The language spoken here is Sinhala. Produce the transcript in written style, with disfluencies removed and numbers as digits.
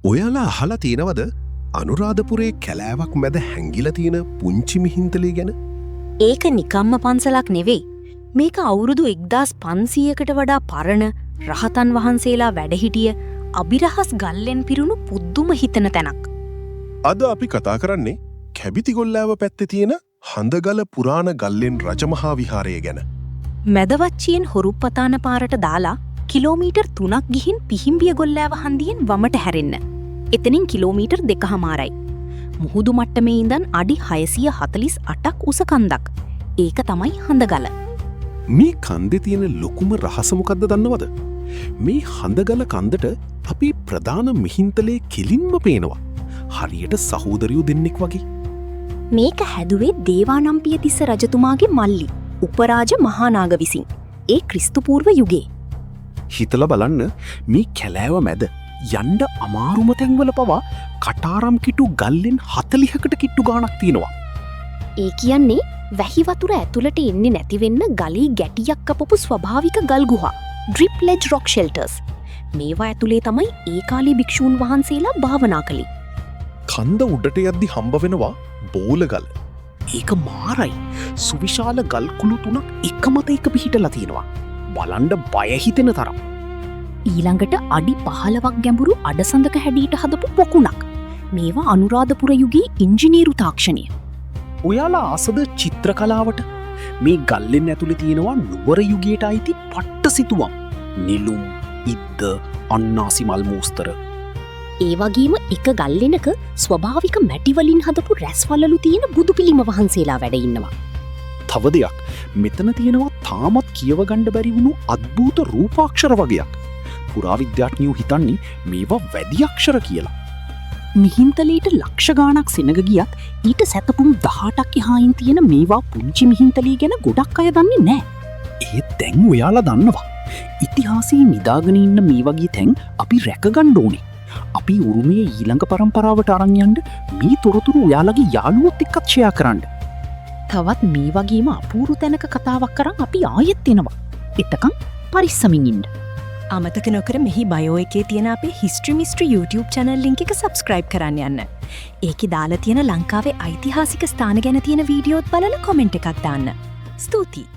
ඔයාලා අහලා තියෙනවද අනුරාධපුරේ කැලෑවක් මැද හැංගිලා තියෙන පුංචි මිහින්තලේ ගැන? ඒක නිකම්ම පන්සලක් නෙවෙයි. මේක අවුරුදු 1500කට වඩා පරණ රහතන් වහන්සේලා වැඩහිටිය අබිරහස් ගල්ලෙන් පිරුණු පුදුම හිතන තැනක්. අද අපි කතා කරන්නේ කැබිතිගොල්ලෑව පැත්තේ තියෙන හඳගල පුරාණ ගල්ලෙන් රජමහා විහාරය ගැන. මැදවච්චියෙන් හොරුප්පතාන පාරට දාලා කිලෝමීටර් 3ක් ගිහින් පිහිම්බියගොල්ලෑව හන්දියෙන් වමට හැරෙන්න. එතනින් කිලෝමීටර් 2.5යි. මුහුදු මට්ටමේ ඉඳන් අඩි 648ක් උස කන්දක්. ඒක තමයි හඳගල. මේ කන්දේ තියෙන ලොකුම රහස මොකද්ද දන්නවද? මේ හඳගල කන්දට අපි ප්‍රධාන මිහින්තලේ කෙලින්ම පේනවා. හරියට සහෝදරයෝ දෙන්නෙක් වගේ. මේක හැදුවේ දේවානම්පියතිස්ස රජතුමාගේ මල්ලි උපරාජ මහානාග විසින්. ඒ ක්‍රිස්තුපූර්ව යුගයේ. හිතලා බලන්න මේ කැලෑව මැද යන්න අමාරුම තැන්වල පවා කටාරම් කිටු ගල්ලෙන් 40කට කිට්ටු ගාණක් තියෙනවා. ඒ කියන්නේ වැහි වතුර ඇතුළට එන්නේ නැති වෙන්න ගලේ ගැටියක් කපපු ස්වභාවික ගල් ගුහා ඩ්‍රිප් ලෙජ් රොක් ෂෙල්ටර්ස්. මේවා ඇතුලේ තමයි ඒ කාලේ භික්ෂූන් වහන්සේලා භාවනා කළේ. කන්ද උඩට යද්දි හම්බ වෙනවා බෝලගල්. ඒක මාරයි. සුවිශාල ගල් කුළු 3ක් එකමත එක පිහිටලා තියෙනවා. බලන්න බය හිතෙන තරම්. ඊළඟට අඩි 15ක් ගැඹුරු අඩසඳක හැඩීට හදපු පොකුණක්. මේවා අනුරාධපුර යුගයේ ඉංජිනේරු තාක්ෂණය. ඔයාලා ආසද චිත්‍ර කලාවට? මේ ගල්ලෙන් ඇතුලේ තියෙනවා නුවර යුගයට අයිති පට්ට සිතුවම්. නිලුම්, ඉද්ද, අන්නාසි මල් මූස්තර. ඒ වගේම එක ගල්ලෙනක ස්වභාවික මැටි වලින් හදපු රැස්වලලු තියෙන බුදු පිළිම වහන්සේලා වැඩ ඉන්නවා. තව දෙයක්, මෙතන තියෙනවා තාමත් කියව ගන්න බැරි වුණු අద్භූත රූපාක්ෂර වගයක්. පුරාවිද්‍යාඥයෝ හිතන්නේ මේවා වැඩි අක්ෂර කියලා. මිහින්තලීට ලක්ෂ ගාණක් සෙනග ගියත් ඊට සැතපුම් 18ක් එහායින් තියෙන මේවා පුංචි මිහින්තලී ගැන ගොඩක් අය දන්නේ නැහැ. ඒත් දැන් ඔයාලා දන්නවා. ඉතිහාසයේ නිදාගෙන ඉන්න මේ වගේ තැන් අපි රැකගන්න ඕනේ. අපි උරුමයේ ඊළඟ පරම්පරාවට අරන් යන්න මේ තොරතුරු ඔයාලගේ යාළුවොත් එක්කත් ෂෙයා කරන්න. තවත් මේ වගේම අපූර්ව තැනක කතාවක් කරන් අපි ආයෙත් එනවා. එතකන් පරිස්සමින් ඉන්න. අමතක නොකර මෙහි බයෝ එකේ තියෙන අපේ History Mystery YouTube channel link එක subscribe කරන්න යන්න. ඒකේ දාලා තියෙන ලංකාවේ ඓතිහාසික ස්ථාන ගැන තියෙන වීඩියෝත් බලලා comment එකක් දාන්න. ස්තුතියි.